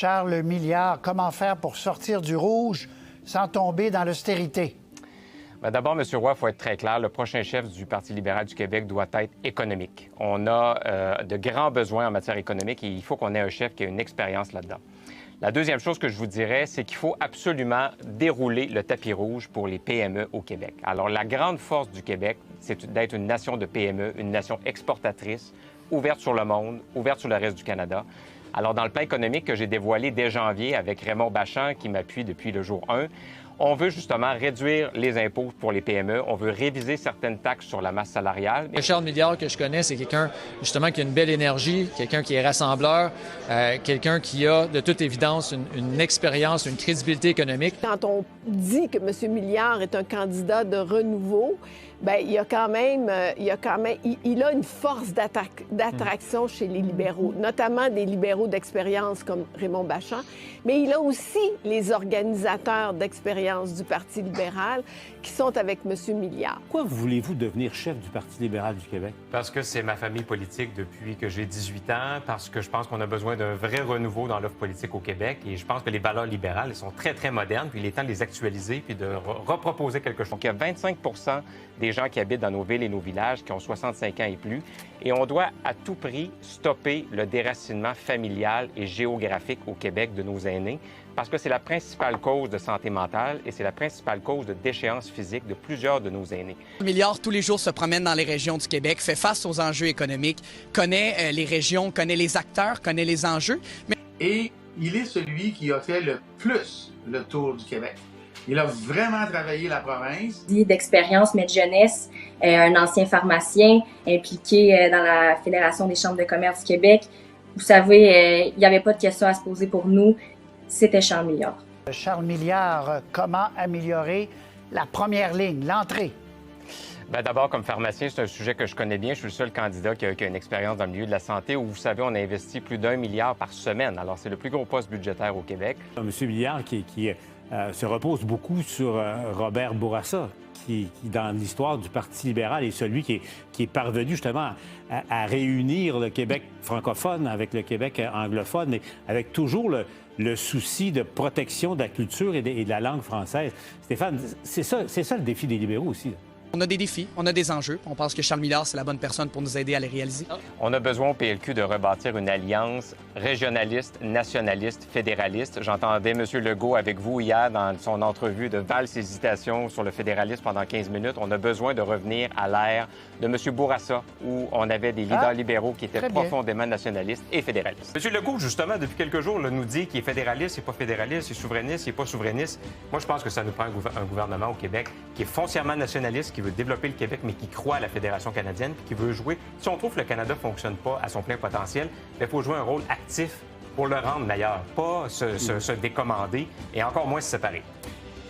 Charles Milliard, comment faire pour sortir du rouge sans tomber dans l'austérité? Bien, d'abord, M. Roy, il faut être très clair, le prochain chef du Parti libéral du Québec doit être économique. On a de grands besoins en matière économique et il faut qu'on ait un chef qui a une expérience là-dedans. La deuxième chose que je vous dirais, c'est qu'il faut absolument dérouler le tapis rouge pour les PME au Québec. Alors, la grande force du Québec, c'est d'être une nation de PME, une nation exportatrice, ouverte sur le monde, ouverte sur le reste du Canada. Alors, dans le plan économique que j'ai dévoilé dès janvier avec Raymond Bachand, qui m'appuie depuis le jour 1, on veut justement réduire les impôts pour les PME. On veut réviser certaines taxes sur la masse salariale. Charles Milliard, que je connais, c'est quelqu'un justement qui a une belle énergie, quelqu'un qui est rassembleur, quelqu'un qui a de toute évidence une expérience, une crédibilité économique. Quand on dit que M. Milliard est un candidat de renouveau, bien, il a une force d'attraction chez les libéraux, notamment des libéraux d'expérience comme Raymond Bachand, mais il a aussi les organisateurs d'expérience du Parti libéral qui sont avec M. Milliard. Pourquoi voulez-vous devenir chef du Parti libéral du Québec? Parce que c'est ma famille politique depuis que j'ai 18 ans, parce que je pense qu'on a besoin d'un vrai renouveau dans l'offre politique au Québec et je pense que les valeurs libérales sont très, très modernes, puis il est temps de les actualiser puis de reproposer quelque chose. Donc, il y a 25 des gens qui habitent dans nos villes et nos villages qui ont 65 ans et plus et on doit à tout prix stopper le déracinement familial et géographique au Québec de nos aînés parce que c'est la principale cause de santé mentale et c'est la principale cause de déchéance physique de plusieurs de nos aînés. Milliard, tous les jours, se promène dans les régions du Québec, fait face aux enjeux économiques, connaît les régions, connaît les acteurs, connaît les enjeux. Et il est celui qui a fait le plus le tour du Québec. Il a vraiment travaillé la province. D'expérience, mais de jeunesse, un ancien pharmacien impliqué dans la Fédération des chambres de commerce du Québec. Vous savez, il n'y avait pas de questions à se poser pour nous. C'était Charles Milliard. Charles Milliard, comment améliorer la première ligne, l'entrée? Bien, d'abord, comme pharmacien, c'est un sujet que je connais bien. Je suis le seul candidat qui a une expérience dans le milieu de la santé où, vous savez, on a investi plus d'1 milliard par semaine. Alors, c'est le plus gros poste budgétaire au Québec. M. Milliard qui se repose beaucoup sur Robert Bourassa, qui, dans l'histoire du Parti libéral, est celui qui est parvenu justement à réunir le Québec francophone avec le Québec anglophone, mais avec toujours le souci de protection de la culture et de la langue française. Stéphane, c'est ça le défi des libéraux aussi. On a des défis, on a des enjeux. On pense que Charles Milliard, c'est la bonne personne pour nous aider à les réaliser. On a besoin au PLQ de rebâtir une alliance régionaliste, nationaliste, fédéraliste. J'entendais M. Legault avec vous hier dans son entrevue de valse hésitation sur le fédéralisme pendant 15 minutes. On a besoin de revenir à l'ère de M. Bourassa, où on avait des leaders libéraux qui étaient profondément nationalistes et fédéralistes. M. Legault, justement, depuis quelques jours, nous dit qu'il est fédéraliste, il n'est pas fédéraliste, il est souverainiste, il n'est pas souverainiste. Moi, je pense que ça nous prend un gouvernement au Québec qui est foncièrement nationaliste, qui veut développer le Québec, mais qui croit à la Fédération canadienne, puis qui veut jouer. Si on trouve que le Canada ne fonctionne pas à son plein potentiel, il faut jouer un rôle actif pour le rendre meilleur, pas se décommander et encore moins se séparer.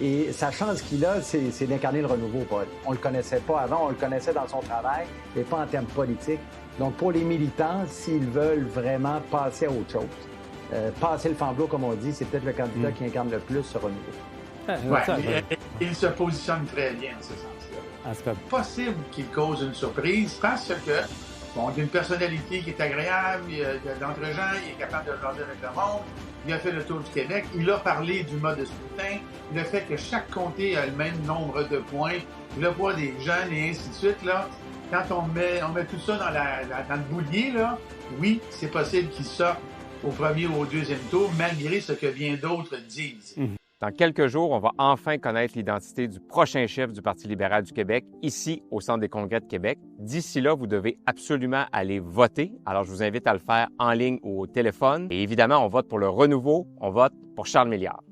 Et sa chance qu'il a, c'est d'incarner le renouveau, Paul. On ne le connaissait pas avant, on le connaissait dans son travail, mais pas en termes politiques. Donc, pour les militants, s'ils veulent vraiment passer à autre chose, passer le flambeau, comme on dit, c'est peut-être le candidat qui incarne le plus ce renouveau. Il se positionne très bien en ce sens-là. C'est possible qu'il cause une surprise parce que, bon, il a une personnalité qui est agréable, il a d'entre-gens, il est capable de jaser avec le monde, il a fait le tour du Québec, il a parlé du mode de scrutin, le fait que chaque comté a le même nombre de points, le poids des jeunes et ainsi de suite, là. Quand on met tout ça dans le boulier, là, oui, c'est possible qu'il sorte au premier ou au deuxième tour, malgré ce que bien d'autres disent. Dans quelques jours, on va enfin connaître l'identité du prochain chef du Parti libéral du Québec, ici au Centre des congrès de Québec. D'ici là, vous devez absolument aller voter. Alors, je vous invite à le faire en ligne ou au téléphone. Et évidemment, on vote pour le renouveau, on vote pour Charles Milliard.